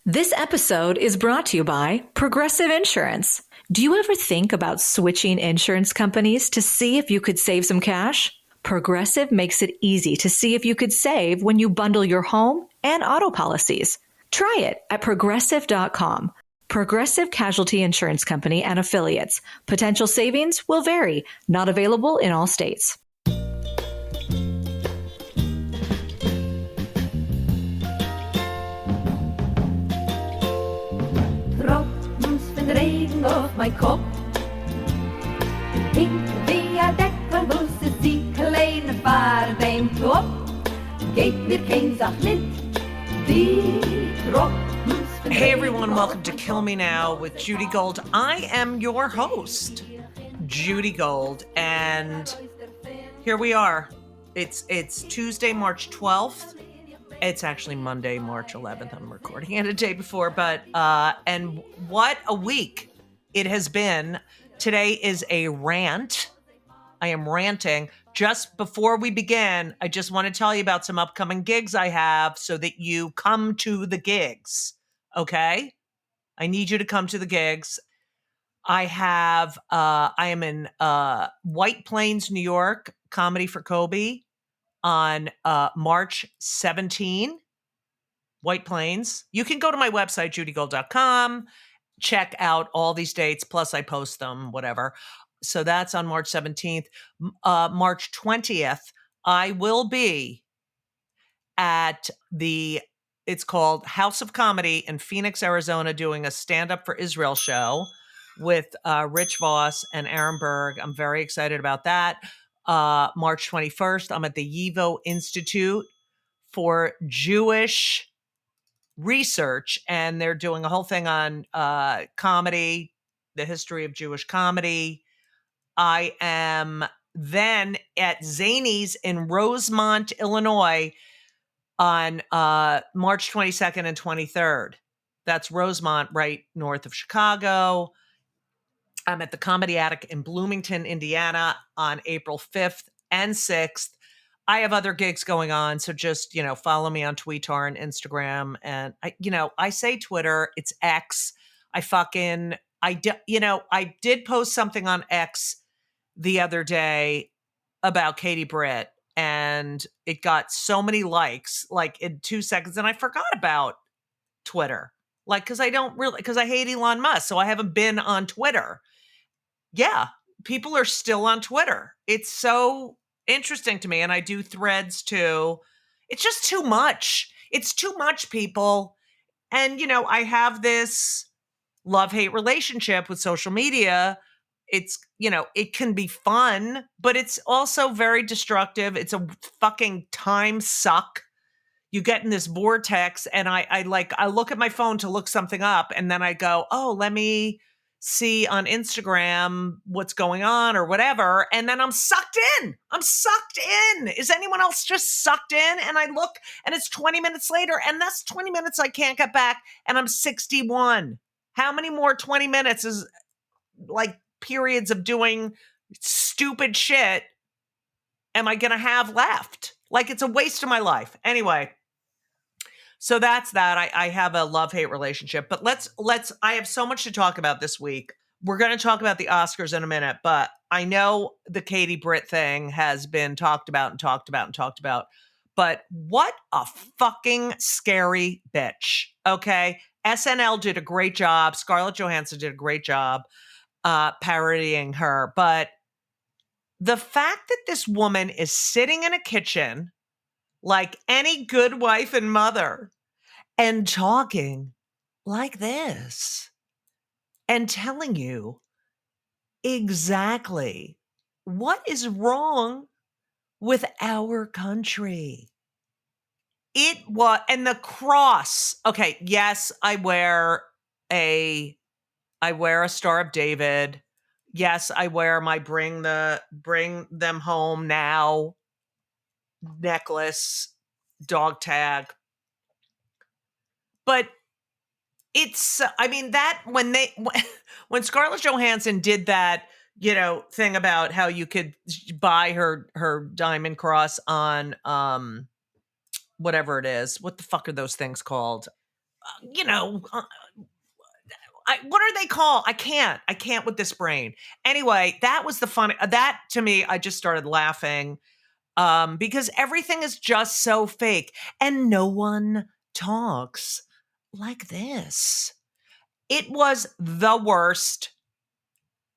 This episode is brought to you by Progressive Insurance. Do you ever think about switching insurance companies to see if you could save some cash? Progressive makes it easy to see if you could save when you bundle your home and auto policies. Try it at progressive.com. Progressive Casualty Insurance Company and Affiliates. Potential savings will vary. Not available in all states. Regen auf mein Kopf. Hinter der Deckel muss sie kleine Farbe im Top. Geht mir kein Sach mit, die Tropfen. Hey everyone, welcome to Kill Me Now with Judy Gold. I am your host, Judy Gold, and here we are. It's Tuesday, March 12th. It's actually Monday, March 11th. I'm recording it a day before, but, and what a week it has been. Today is a rant. I am ranting. Just before we begin, I just want to tell you about some upcoming gigs I have so that you come to the gigs, okay? I need you to come to the gigs. I am in White Plains, New York, Comedy for Kobe. On March 17, White Plains. You can go to my website, judygold.com, check out all these dates, plus I post them, whatever. So that's on March 17th. March 20th, I will be at it's called House of Comedy in Phoenix, Arizona, doing a Stand Up for Israel show with Rich Voss and Aaron Berg. I'm very excited about that. March 21st, I'm at the YIVO Institute for Jewish Research, and they're doing a whole thing on comedy, the history of Jewish comedy. I am then at Zanies in Rosemont, Illinois on March 22nd and 23rd. That's Rosemont, right north of Chicago. I'm at the Comedy Attic in Bloomington, Indiana on April 5th and 6th. I have other gigs going on, so just, follow me on Twitter and Instagram. And I say Twitter, it's X. I did post something on X the other day about Katie Britt, and it got so many likes, like in 2 seconds, and I forgot about Twitter. Because I hate Elon Musk, so I haven't been on Twitter. Yeah, people are still on Twitter. It's so interesting to me. And I do threads too. It's just too much. It's too much, people. And, I have this love-hate relationship with social media. It's, it can be fun, but it's also very destructive. It's a fucking time suck. You get in this vortex, and I look at my phone to look something up, and then I go, oh, let me see on Instagram what's going on or whatever. And then I'm sucked in. Is anyone else just sucked in? And I look, and it's 20 minutes later, and that's 20 minutes I can't get back. And I'm 61. How many more 20 minutes is periods of doing stupid shit am I going to have left? It's a waste of my life. Anyway. So that's that. I have a love-hate relationship, but I have so much to talk about this week. We're going to talk about the Oscars in a minute, but I know the Katie Britt thing has been talked about. But what a fucking scary bitch. Okay. SNL did a great job. Scarlett Johansson did a great job parodying her. But the fact that this woman is sitting in a kitchen like any good wife and mother, and talking like this, and telling you exactly what is wrong with our country. And the cross. Okay, yes, I wear a Star of David. Yes, I wear my Bring Them Home Now necklace, dog tag. But it's, that when Scarlett Johansson did that, thing about how you could buy her diamond cross on, whatever it is, what the fuck are those things called? you know, what are they called? I can't with this brain. Anyway, that was the fun. That to me, I just started laughing because everything is just so fake and no one talks like this. It was the worst.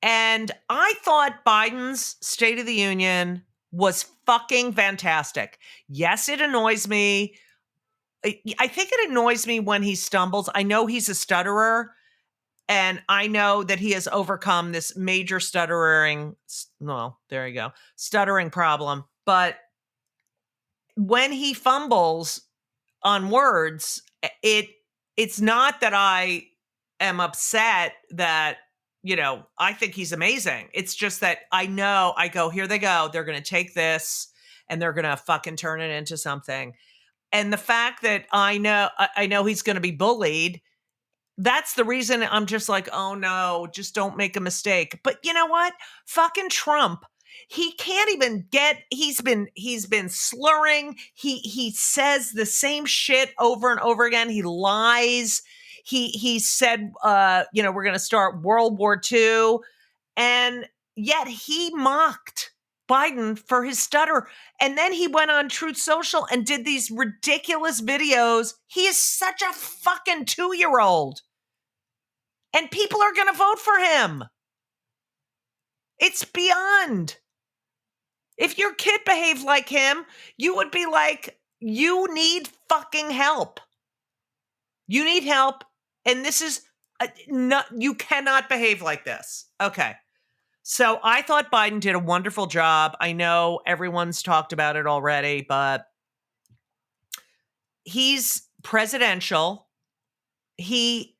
And I thought Biden's State of the Union was fucking fantastic. Yes, it annoys me. I think it annoys me when he stumbles. I know he's a stutterer, and I know that he has overcome this major stuttering problem. But when he fumbles on words, it's not that I am upset that, I think he's amazing. It's just that I go, here they go. They're going to take this and they're going to fucking turn it into something. And the fact that I know he's going to be bullied, that's the reason I'm just like, oh no, just don't make a mistake. But you know what? Fucking Trump. He can't even he's been slurring. He says the same shit over and over again. He lies. He said we're going to start World War II, and yet he mocked Biden for his stutter. And then he went on Truth Social and did these ridiculous videos. He is such a fucking 2-year-old. And people are going to vote for him. It's beyond. If your kid behaved like him, you would be like, you need fucking help. You need help. And this is, you cannot behave like this. Okay. So I thought Biden did a wonderful job. I know everyone's talked about it already, but he's presidential. He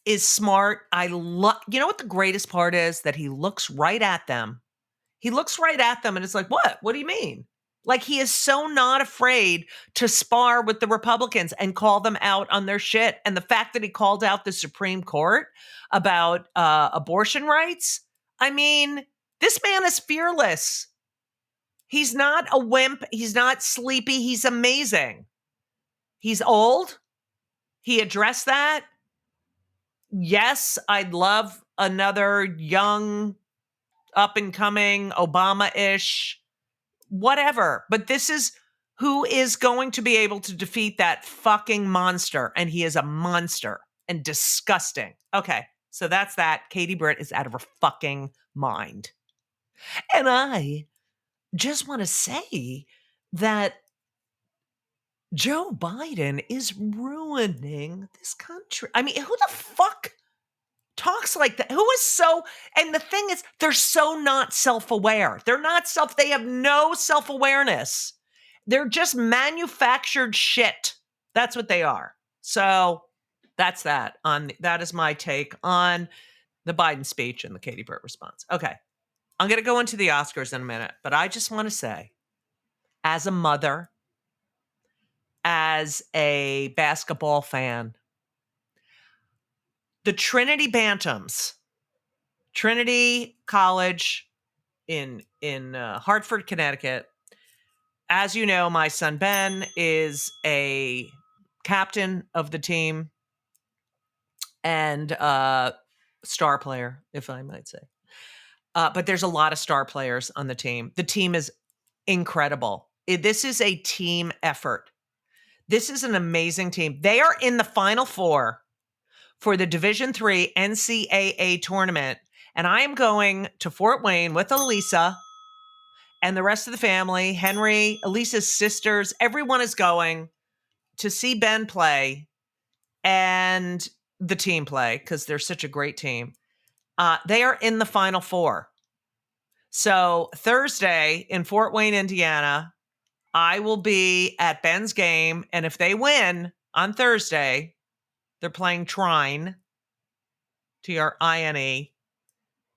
is smart. You know what the greatest part is? That he looks right at them. He looks right at them and it's like, what? What do you mean? Like, he is so not afraid to spar with the Republicans and call them out on their shit. And the fact that he called out the Supreme Court about abortion rights. I mean, this man is fearless. He's not a wimp. He's not sleepy. He's amazing. He's old. He addressed that. Yes, I'd love another young, up-and-coming, Obama-ish, whatever. But this is who is going to be able to defeat that fucking monster. And he is a monster and disgusting. Okay, so that's that. Katie Britt is out of her fucking mind. And I just want to say that Joe Biden is ruining this country. I mean, who the fuck talks like that? Who is so, and the thing is, they're so not self-aware. They have no self-awareness. They're just manufactured shit. That's what they are. So that's that. That is my take on the Biden speech and the Katie Britt response. Okay. I'm going to go into the Oscars in a minute, but I just want to say, as a mother, as a basketball fan, the Trinity Bantams, Trinity College in Hartford, Connecticut. As you know, my son Ben is a captain of the team and star player, if I might say. But there's a lot of star players on the team. The team is incredible. This is a team effort. This is an amazing team. They are in the Final Four for the Division III NCAA tournament. And I am going to Fort Wayne with Elisa and the rest of the family, Henry, Elisa's sisters. Everyone is going to see Ben play and the team play because they're such a great team. They are in the Final Four. So Thursday in Fort Wayne, Indiana, I will be at Ben's game. And if they win on Thursday, they're playing Trine, Trine,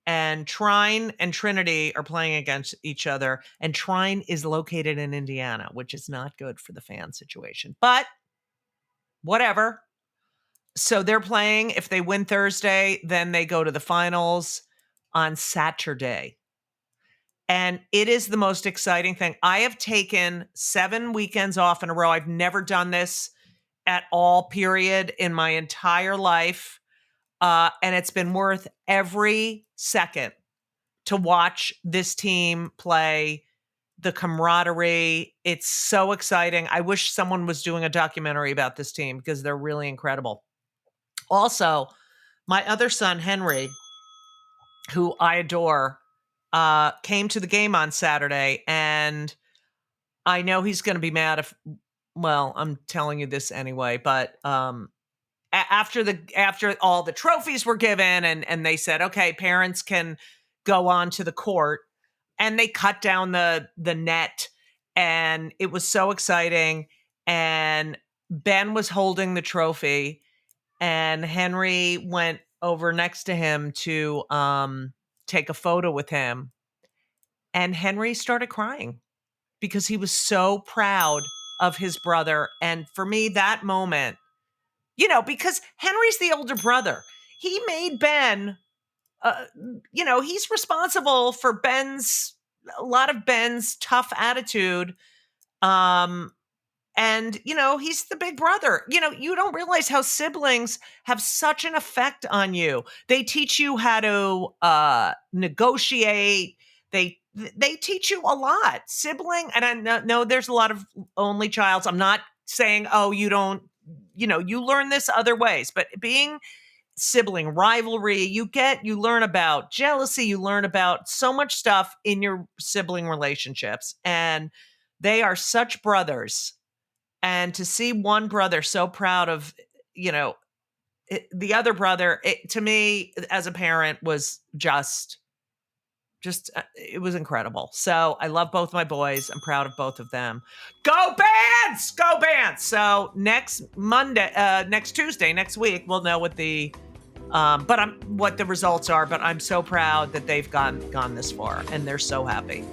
and Trine and Trinity are playing against each other. And Trine is located in Indiana, which is not good for the fan situation. But whatever. So they're playing. If they win Thursday, then they go to the finals on Saturday. And it is the most exciting thing. I have taken 7 weekends off in a row. I've never done this at all, period, in my entire life. And it's been worth every second to watch this team play. The camaraderie. It's so exciting. I wish someone was doing a documentary about this team because they're really incredible. Also, my other son, Henry, who I adore, came to the game on Saturday, and I know he's going to be mad if, well, I'm telling you this anyway, but after all the trophies were given and they said, okay, parents can go on to the court, and they cut down the net, and it was so exciting. And Ben was holding the trophy, and Henry went over next to him to take a photo with him, and Henry started crying because he was so proud of his brother. And for me, that moment, because Henry's the older brother, he made Ben, he's responsible for a lot of Ben's tough attitude. And, he's the big brother. You don't realize how siblings have such an effect on you. They teach you how to negotiate. They teach you a lot. Sibling, and I know there's a lot of only childs. I'm not saying, oh, you don't, you learn this other ways, but being sibling rivalry, you learn about jealousy, you learn about so much stuff in your sibling relationships, and they are such brothers. And to see one brother so proud of, the other brother, to me as a parent was just it was incredible. So I love both my boys. I'm proud of both of them. Go Bands! Go Bands! So next Tuesday, next week, we'll know what the what the results are. But I'm so proud that they've gone this far, and they're so happy.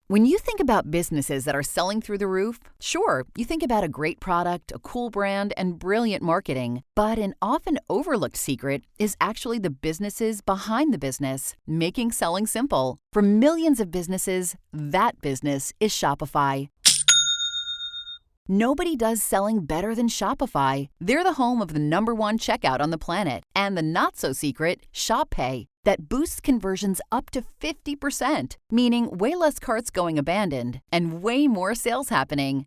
When you think about businesses that are selling through the roof, sure, you think about a great product, a cool brand, and brilliant marketing. But an often overlooked secret is actually the businesses behind the business, making selling simple. For millions of businesses, that business is Shopify. Nobody does selling better than Shopify. They're the home of the #1 checkout on the planet and the not-so-secret Shop Pay that boosts conversions up to 50%, meaning way less carts going abandoned and way more sales happening.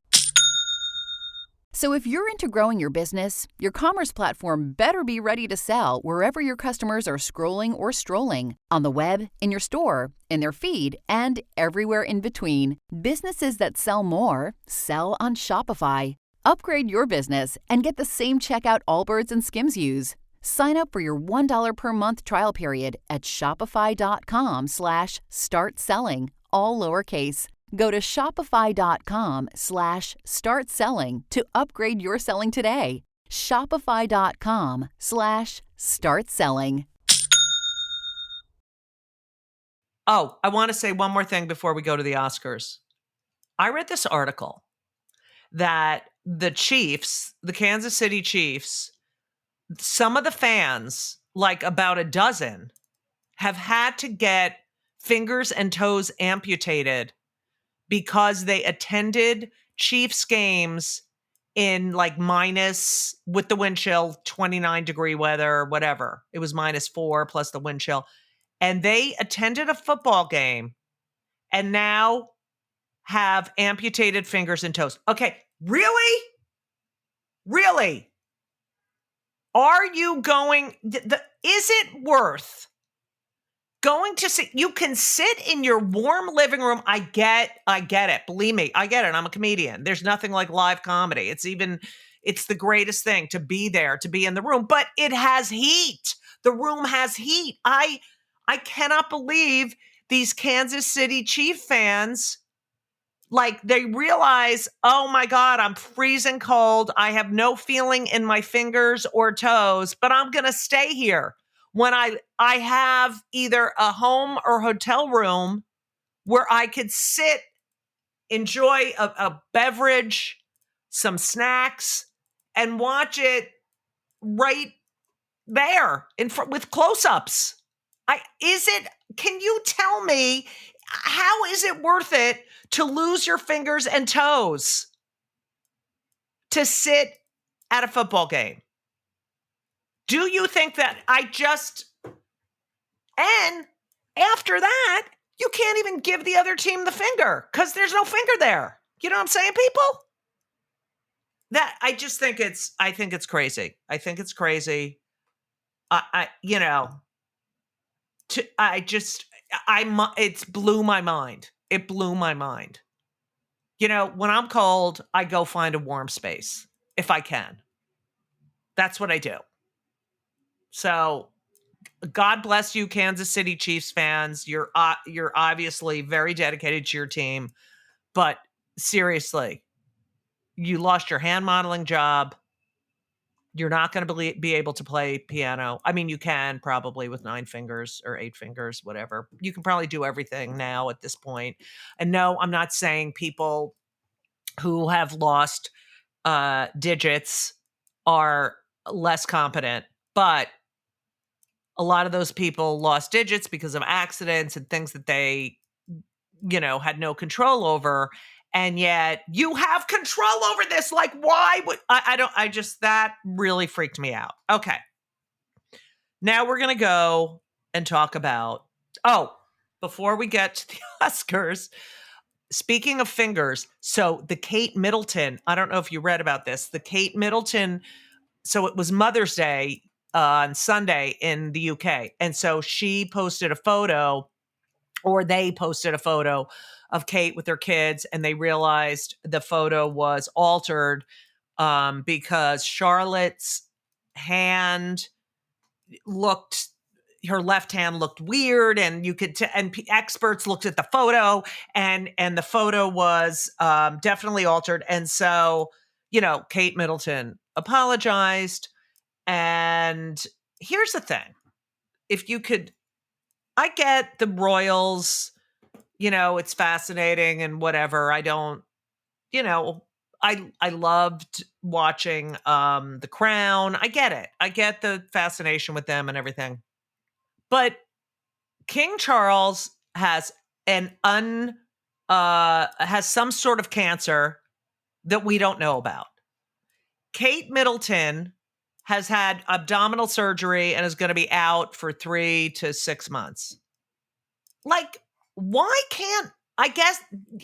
So if you're into growing your business, your commerce platform better be ready to sell wherever your customers are scrolling or strolling, on the web, in your store, in their feed, and everywhere in between. Businesses that sell more sell on Shopify. Upgrade your business and get the same checkout Allbirds and Skims use. Sign up for your $1 per month trial period at shopify.com/start selling, all lowercase. Go to shopify.com/start selling to upgrade your selling today. Shopify.com/start selling. Oh, I want to say one more thing before we go to the Oscars. I read this article that the Chiefs, the Kansas City Chiefs, some of the fans, like about a dozen, have had to get fingers and toes amputated because they attended Chiefs games in like minus, with the wind chill, 29-degree weather, whatever. It was -4 plus the wind chill. And they attended a football game and now have amputated fingers and toes. Okay, really? Really? Are you going, is it worth going to see? You can sit in your warm living room. I get it. Believe me, I get it. I'm a comedian. There's nothing like live comedy. It's the greatest thing to be there, to be in the room, but it has heat. The room has heat. I cannot believe these Kansas City Chief fans, like, they realize, oh my God, I'm freezing cold. I have no feeling in my fingers or toes, but I'm going to stay here when I have either a home or hotel room where I could sit, enjoy a beverage, some snacks, and watch it right there with close-ups. Can you tell me? how is it worth it to lose your fingers and toes to sit at a football game? Do you think that and after that, you can't even give the other team the finger because there's no finger there. You know what I'm saying, people? I think it's crazy. I think it's crazy. It's blew my mind. It blew my mind. When I'm cold, I go find a warm space if I can. That's what I do. So God bless you, Kansas City Chiefs fans. You're obviously very dedicated to your team, but seriously, you lost your hand modeling job. You're not going to be able to play piano. I mean, you can probably with 9 fingers or 8 fingers, whatever. You can probably do everything now at this point. And no, I'm not saying people who have lost digits are less competent, but a lot of those people lost digits because of accidents and things that they, had no control over. And yet you have control over this. Like, why would that really freaked me out. Okay. Now we're going to go and talk about, before we get to the Oscars, speaking of fingers. So the Kate Middleton, I don't know if you read about this, the Kate Middleton. So it was Mother's Day on Sunday in the UK. And so she posted a photo, or they posted a photo of Kate with her kids, and they realized the photo was altered because Charlotte's hand her left hand looked weird, and you could experts looked at the photo, and the photo was definitely altered. And so, Kate Middleton apologized. And here's the thing. I get the royals, it's fascinating and whatever. I don't, I loved watching The Crown. I get it. I get the fascination with them and everything. But King Charles has has some sort of cancer that we don't know about. Kate Middleton has had abdominal surgery and is going to be out for 3 to 6 months. Like, why can't, I guess,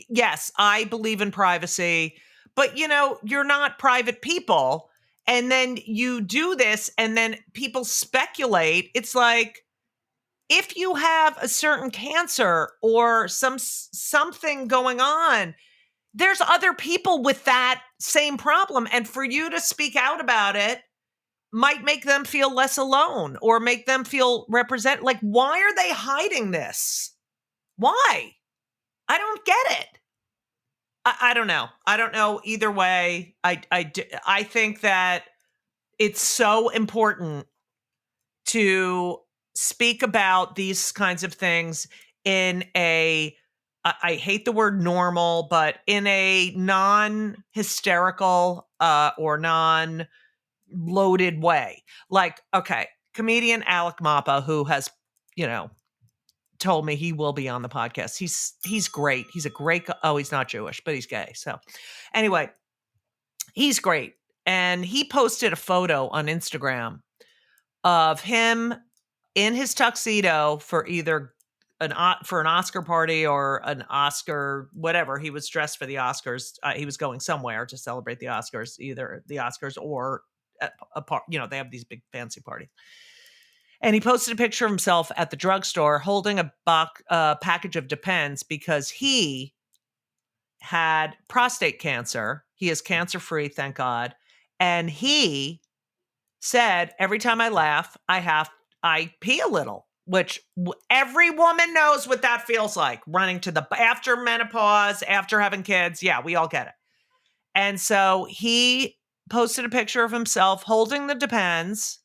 yes, I believe in privacy, but you're not private people. And then you do this and then people speculate. It's like, if you have a certain cancer or something going on, there's other people with that same problem. And for you to speak out about it might make them feel less alone or make them feel represented. Like, why are they hiding this? Why? I don't get it. I don't know. I don't know either way. I think that it's so important to speak about these kinds of things in I hate the word normal, but in a non-hysterical or non-loaded way. Like, okay, comedian Alec Mapa, who has, told me he will be on the podcast. He's great. He's a great, he's not Jewish, but he's gay. So anyway, he's great. And he posted a photo on Instagram of him in his tuxedo for either an Oscar party or an Oscar, whatever. He was dressed for the Oscars. He was going somewhere to celebrate the Oscars, either the Oscars or a part. They have these big fancy parties. And he posted a picture of himself at the drugstore holding a package of Depends because he had prostate cancer. He is cancer-free, thank God. And he said, every time I laugh, I pee a little, which every woman knows what that feels like, running to after menopause, after having kids. Yeah, we all get it. And so he posted a picture of himself holding the Depends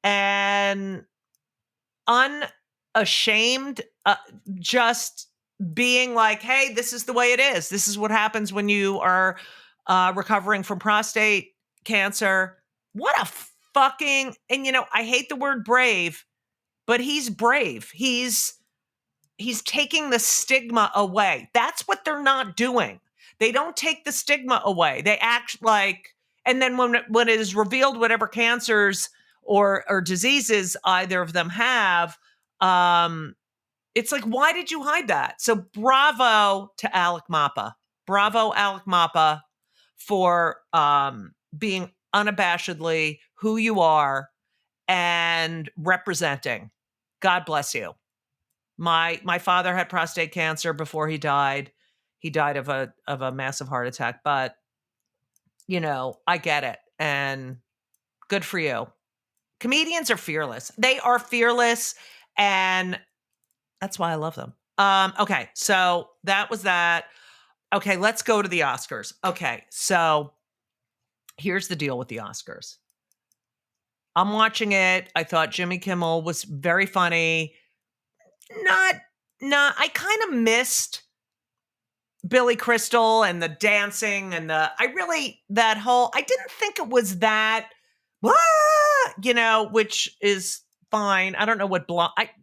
and unashamed, just being like, hey, this is the way it is. This is what happens when you are recovering from prostate cancer. What a fucking, and I hate the word brave, but he's brave. He's he's taking the stigma away. That's what they're not doing. They don't take the stigma away. They act like, and then when it is revealed whatever cancers or diseases either of them have, it's like, why did you hide that? So bravo to Alec Mapa. Bravo, Alec Mapa, for being unabashedly who you are and representing. God bless you. My father had prostate cancer before he died. He died of a massive heart attack, but I get it, and good for you. Comedians are fearless. They are fearless, and that's why I love them. Okay, so that was that. Okay, let's go to the Oscars. Okay, so here's the deal with the Oscars. I'm watching it. I thought Jimmy Kimmel was very funny. Not, I kind of missed Billy Crystal and the dancing and I didn't think it was that, which is fine. I don't know what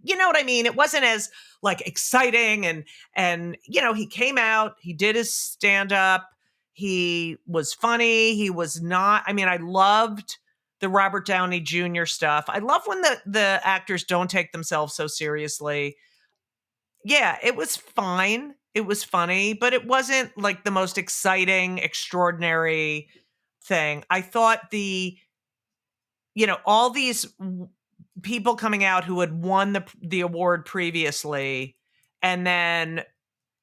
you know what I mean? It wasn't as like exciting and he came out, he did his stand up. He was funny. He was not, I loved the Robert Downey Jr. stuff. I love when the actors don't take themselves so seriously. Yeah, it was fine. It was funny, but it wasn't like the most exciting, extraordinary thing. I thought all these people coming out who had won the award previously and then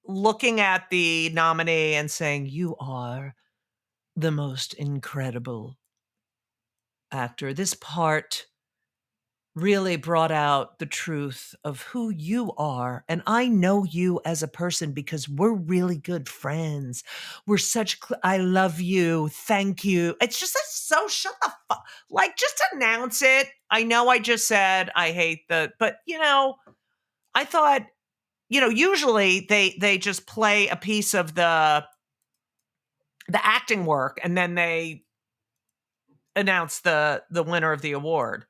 looking at the nominee and saying, "You are the most incredible actor. This part really brought out the truth of who you are. And I know you as a person because we're really good friends. We're I love you. Thank you." It's just so shut the fuck. Like, just announce it. I know I just said I hate but I thought, usually they just play a piece of the acting work and then they announce the winner of the award.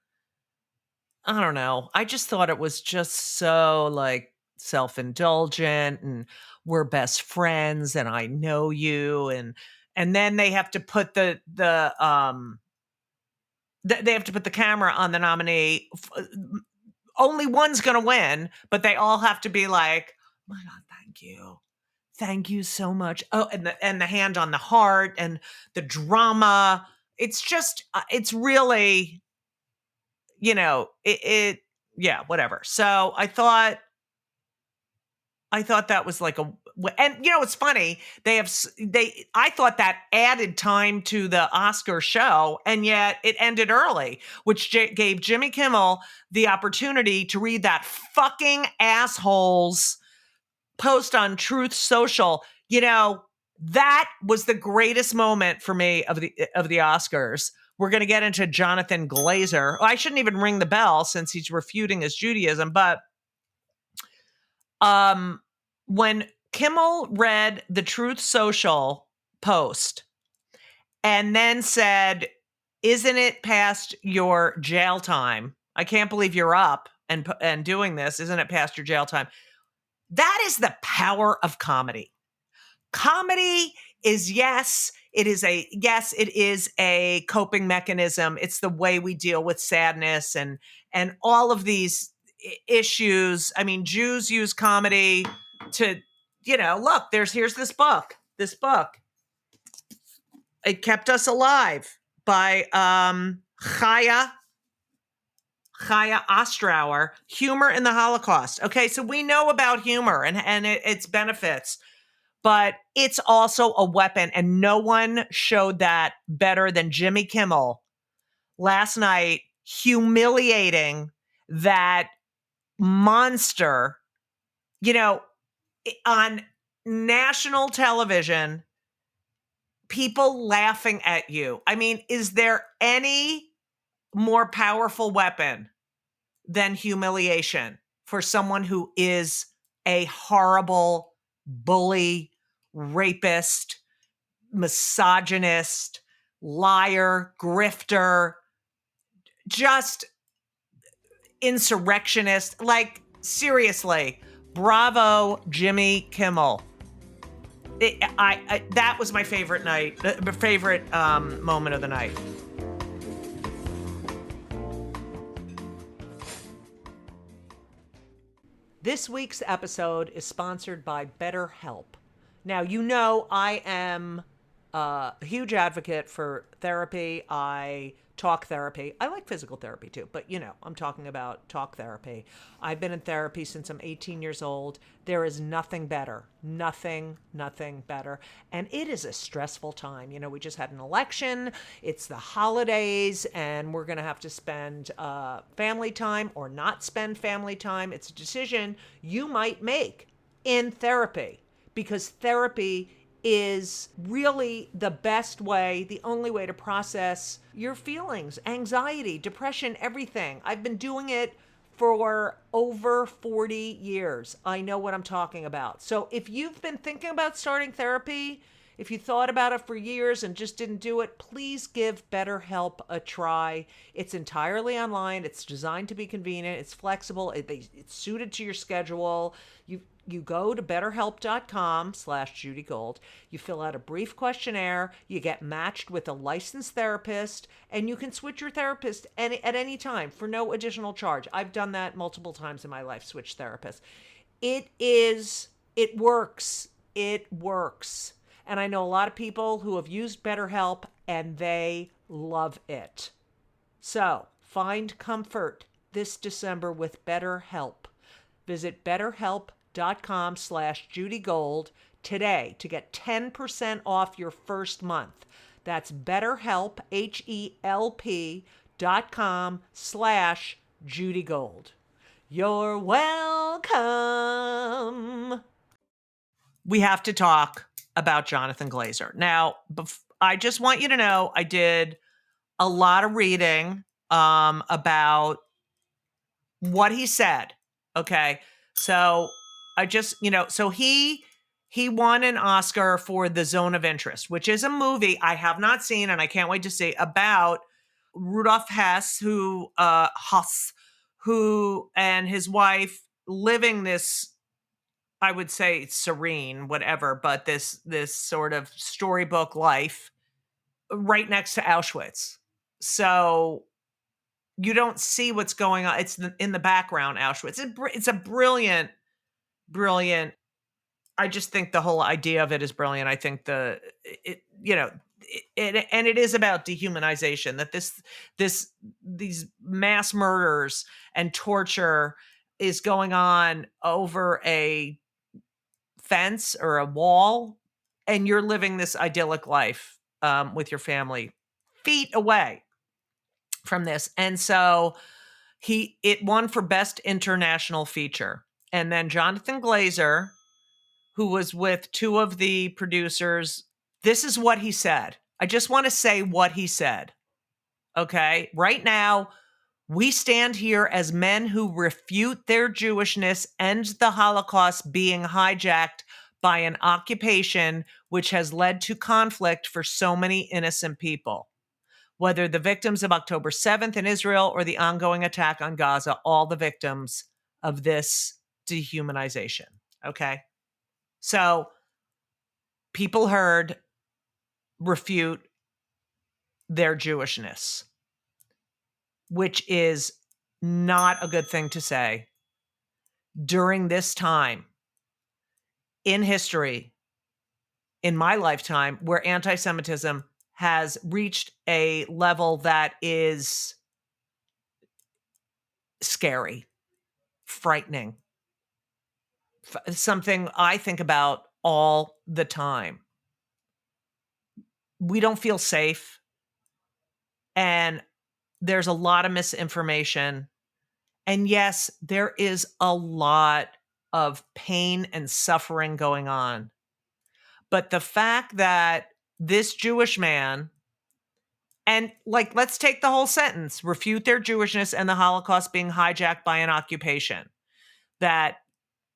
I don't know. I just thought it was just so like self-indulgent and we're best friends and I know you and then they have to put they have to put the camera on the nominee. Only one's going to win, but they all have to be like, "Oh my God, thank you. Thank you so much." Oh, and the hand on the heart and the drama. It's just it's really yeah, whatever. So I thought that was like and it's funny. I thought that added time to the Oscar show, and yet it ended early, which gave Jimmy Kimmel the opportunity to read that fucking asshole's post on Truth Social. That was the greatest moment for me of the Oscars. We're going to get into Jonathan Glazer. I shouldn't even ring the bell since he's refuting his Judaism. But when Kimmel read the Truth Social post and then said, "Isn't it past your jail time? I can't believe you're up and doing this. Isn't it past your jail time?" That is the power of comedy. Comedy is it is a coping mechanism. It's the way we deal with sadness and all of these issues. Jews use comedy to, look, here's this book. This book, It Kept Us Alive by Chaya Ostrauer, Humor in the Holocaust. Okay, so we know about humor and its benefits. But it's also a weapon, and no one showed that better than Jimmy Kimmel last night, humiliating that monster, on national television, people laughing at you. Is there any more powerful weapon than humiliation for someone who is a horrible bully, rapist, misogynist, liar, grifter, just insurrectionist? Like, seriously, Bravo, Jimmy Kimmel. That was my favorite moment of the night. This week's episode is sponsored by BetterHelp. Now, you know I am a huge advocate for therapy. I talk therapy. I like physical therapy too, but I'm talking about talk therapy. I've been in therapy since I'm 18 years old. There is nothing better. Nothing better. And it is a stressful time. We just had an election. It's the holidays, and we're going to have to spend family time or not spend family time. It's a decision you might make in therapy, because therapy is really the best way, the only way to process your feelings, anxiety, depression, everything. I've been doing it for over 40 years. I know what I'm talking about. So if you've been thinking about starting therapy, if you thought about it for years and just didn't do it, please give BetterHelp a try. It's entirely online. It's designed to be convenient. It's flexible. It's suited to your schedule. You go to betterhelp.com/JudyGold. You fill out a brief questionnaire. You get matched with a licensed therapist, and you can switch your therapist at any time for no additional charge. I've done that multiple times in my life, switch therapists. It works. It works. And I know a lot of people who have used BetterHelp, and they love it. So find comfort this December with BetterHelp. Visit betterhelp.com/JudyGold today to get 10% off your first month. That's BetterHelp, HELP.com/JudyGold. You're welcome. We have to talk about Jonathan Glazer. Now, I just want you to know I did a lot of reading about what he said. Okay. So I just, so he won an Oscar for The Zone of Interest, which is a movie I have not seen and I can't wait to see, about Rudolf Hess, who and his wife living this, I would say serene, whatever, but this sort of storybook life right next to Auschwitz. So you don't see what's going on. It's in the background, Auschwitz. It's a brilliant. I just think the whole idea of it is brilliant. I think and it is about dehumanization, that these mass murders and torture is going on over a fence or a wall, and you're living this idyllic life with your family feet away from this. And so it won for Best International Feature. And then Jonathan Glazer, who was with two of the producers, this is what he said. I just want to say what he said. Okay? Right now, we stand here as men who refute their Jewishness and the Holocaust being hijacked by an occupation which has led to conflict for so many innocent people. Whether the victims of October 7th in Israel or the ongoing attack on Gaza, all the victims of this dehumanization. Okay? So people heard refute their Jewishness, which is not a good thing to say during this time in history, in my lifetime, where anti-Semitism has reached a level that is scary, frightening, something I think about all the time. We don't feel safe, and there's a lot of misinformation. And yes, there is a lot of pain and suffering going on. But the fact that this Jewish man, and let's take the whole sentence, refute their Jewishness and the Holocaust being hijacked by an occupation, that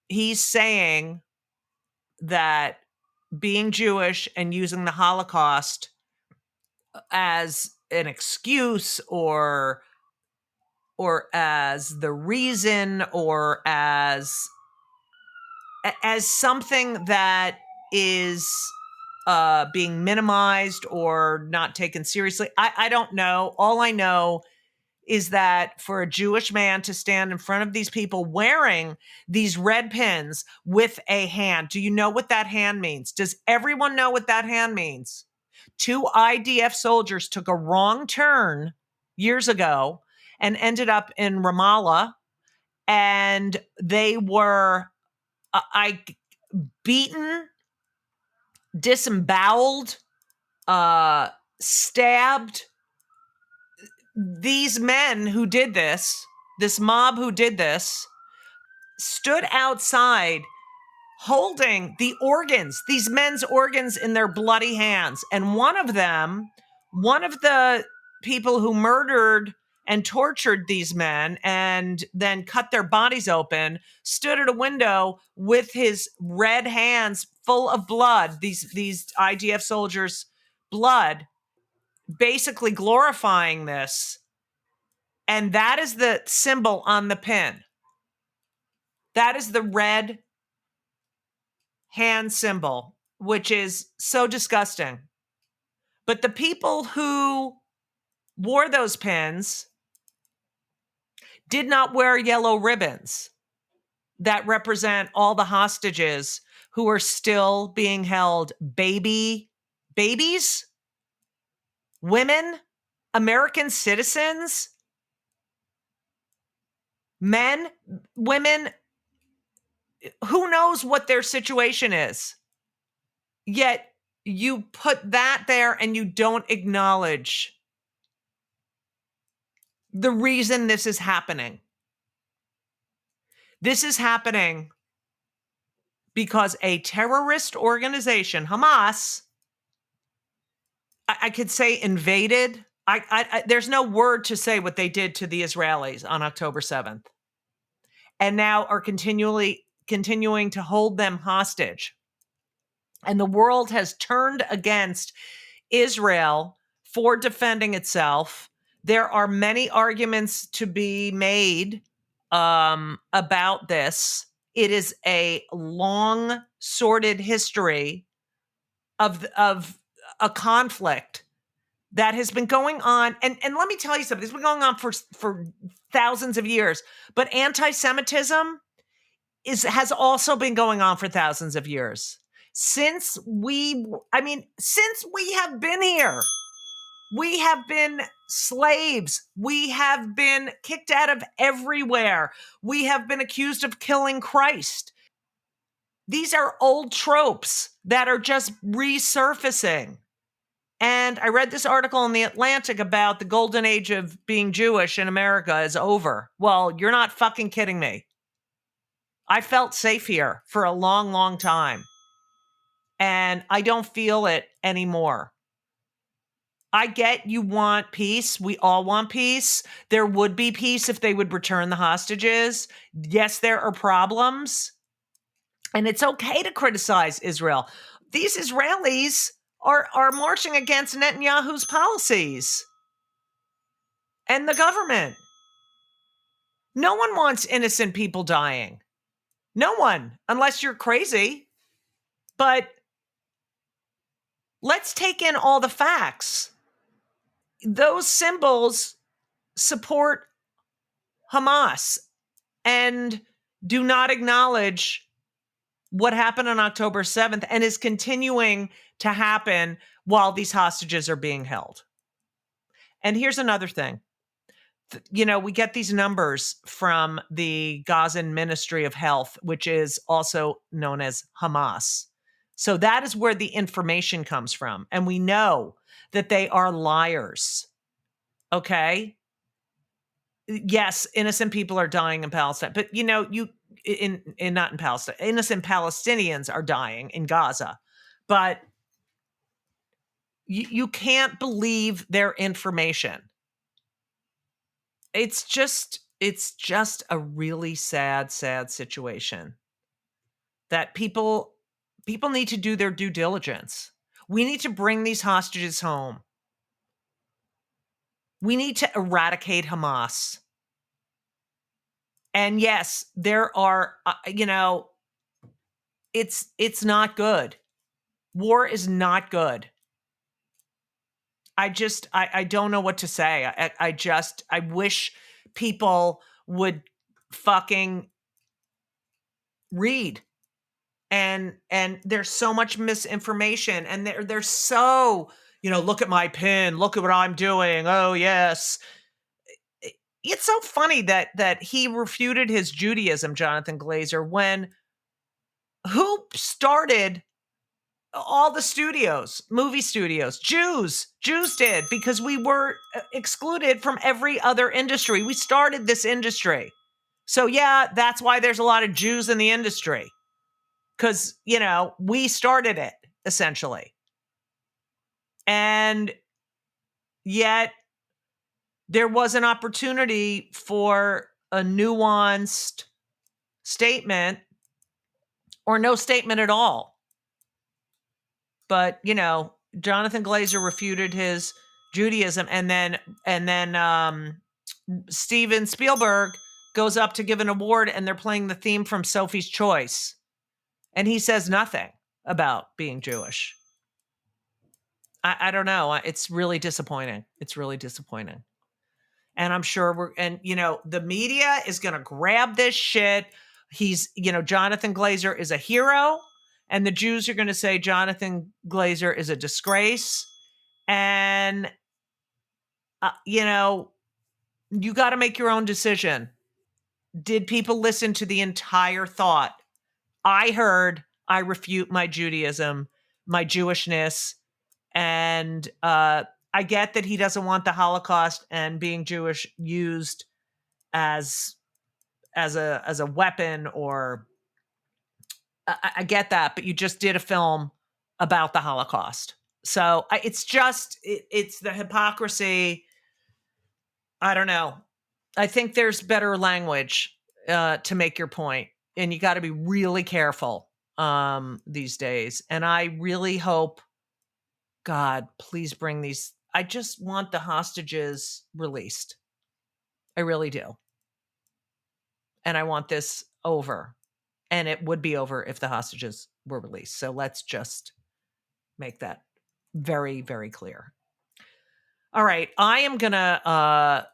he's saying that being Jewish and using the Holocaust as an excuse or as the reason or as as something that is being minimized or not taken seriously. I don't know. All I know is that for a Jewish man to stand in front of these people wearing these red pins with a hand, do you know what that hand means? Does everyone know what that hand means? 2 IDF soldiers took a wrong turn years ago and ended up in Ramallah, and they were beaten, disemboweled, stabbed. These men who did this mob who did this, stood outside holding the organs, these men's organs in their bloody hands. And one of the people who murdered and tortured these men and then cut their bodies open, stood at a window with his red hands full of blood, these IDF soldiers' blood, basically glorifying this. And that is the symbol on the pin. That is the red hand symbol, which is so disgusting. But the people who wore those pins did not wear yellow ribbons that represent all the hostages who are still being held. Babies, women, American citizens, men, women, who knows what their situation is. Yet you put that there and you don't acknowledge the reason this is happening. This is happening because a terrorist organization, Hamas, I could say invaded. There's no word to say what they did to the Israelis on October 7th, and now are continuing to hold them hostage. And the world has turned against Israel for defending itself. There are many arguments to be made about this. It is a long, sordid history of a conflict that has been going on. And let me tell you something, it's been going on for thousands of years. But anti-Semitism has also been going on for thousands of years. Since we have been here. We have been slaves. We have been kicked out of everywhere. We have been accused of killing Christ. These are old tropes that are just resurfacing. And I read this article in The Atlantic about the golden age of being Jewish in America is over. Well, you're not fucking kidding me. I felt safe here for a long, long time. And I don't feel it anymore. I get you want peace. We all want peace. There would be peace if they would return the hostages. Yes, there are problems. And it's okay to criticize Israel. These Israelis are marching against Netanyahu's policies and the government. No one wants innocent people dying. No one, unless you're crazy. But let's take in all the facts. Those symbols support Hamas and do not acknowledge what happened on October 7th and is continuing to happen while these hostages are being held. And here's another thing. We get these numbers from the Gazan Ministry of Health, which is also known as Hamas. So that is where the information comes from. And we know that they are liars. Okay? Yes, innocent people are dying in Palestine, but not in Palestine. Innocent Palestinians are dying in Gaza. But you can't believe their information. It's just a really sad situation that people need to do their due diligence. We need to bring these hostages home. We need to eradicate Hamas. And yes, there are, it's not good. War is not good. I don't know what to say. I wish people would fucking read. And there's so much misinformation, and they're so, look at my pin, look at what I'm doing. Oh yes. It's so funny that he refuted his Judaism, Jonathan Glazer, when who started all the studios, movie studios? Jews did, because we were excluded from every other industry. We started this industry. So yeah, that's why there's a lot of Jews in the industry. Because, we started it, essentially. And yet, there was an opportunity for a nuanced statement or no statement at all. But, Jonathan Glazer refuted his Judaism, and then Steven Spielberg goes up to give an award, and they're playing the theme from Sophie's Choice. And he says nothing about being Jewish. I don't know. It's really disappointing. It's really disappointing. And I'm sure the media is going to grab this shit. Jonathan Glazer is a hero, and the Jews are going to say Jonathan Glazer is a disgrace. And, you got to make your own decision. Did people listen to the entire thought? I refute my Judaism, my Jewishness. And I get that he doesn't want the Holocaust and being Jewish used as a weapon, or I get that, but you just did a film about the Holocaust. So it's the hypocrisy. I don't know. I think there's better language to make your point, and you got to be really careful these days. And I really hope, God, please bring these. I just want the hostages released. I really do. And I want this over. And it would be over if the hostages were released. So let's just make that very, very clear. All right. I'm gonna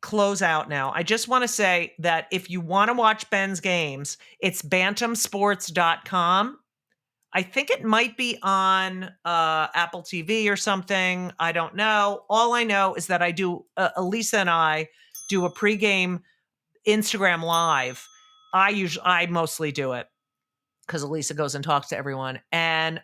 close out now. I just want to say that if you want to watch Ben's games, it's bantamsports.com. I think it might be on Apple TV or something. I don't know. All I know is that Elisa and I do a pregame Instagram live. I mostly do it because Elisa goes and talks to everyone. And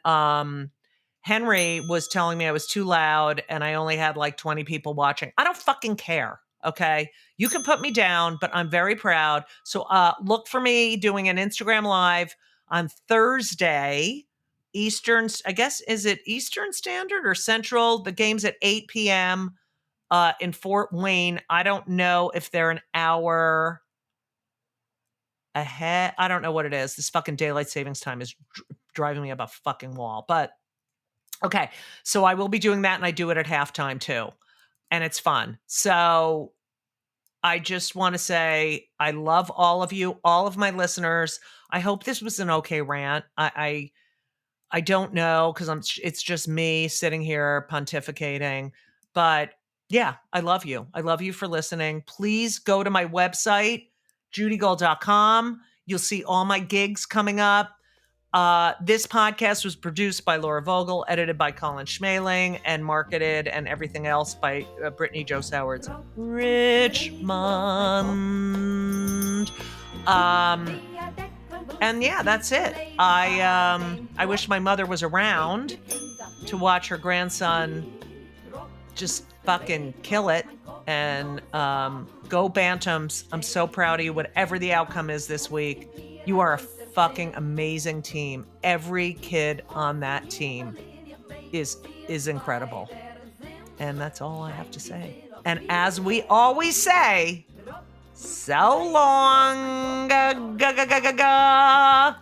Henry was telling me I was too loud and I only had like 20 people watching. I don't fucking care. Okay. You can put me down, but I'm very proud. So look for me doing an Instagram live on Thursday, Eastern. I guess, is it Eastern Standard or Central? The game's at 8 p.m. In Fort Wayne. I don't know if they're an hour ahead. I don't know what it is. This fucking daylight savings time is driving me up a fucking wall. But okay, so I will be doing that, and I do it at halftime too, and it's fun. So I just want to say I love all of you, all of my listeners. I hope this was an okay rant. I don't know, because it's just me sitting here pontificating, but yeah, I love you. I love you for listening. Please go to my website, judygold.com. You'll see all my gigs coming up. This podcast was produced by Laura Vogel, edited by Colin Schmaling, and marketed and everything else by Brittany Joe Sowards Richmond. And yeah, that's it. I wish my mother was around to watch her grandson just fucking kill it. And go Bantams. I'm so proud of you. Whatever the outcome is this week, you are a fucking amazing team. Every kid on that team is incredible. And that's all I have to say. And as we always say, so long. Ga, ga, ga, ga, ga, ga.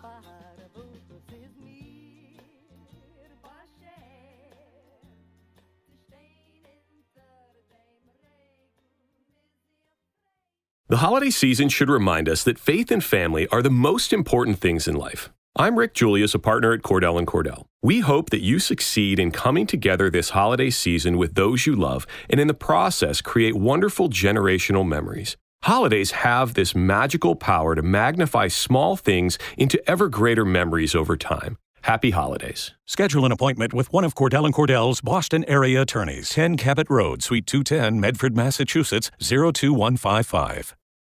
The holiday season should remind us that faith and family are the most important things in life. I'm Rick Julius, a partner at Cordell & Cordell. We hope that you succeed in coming together this holiday season with those you love and in the process create wonderful generational memories. Holidays have this magical power to magnify small things into ever greater memories over time. Happy holidays. Schedule an appointment with one of Cordell & Cordell's Boston area attorneys. 10 Cabot Road, Suite 210, Medford, Massachusetts, 02155.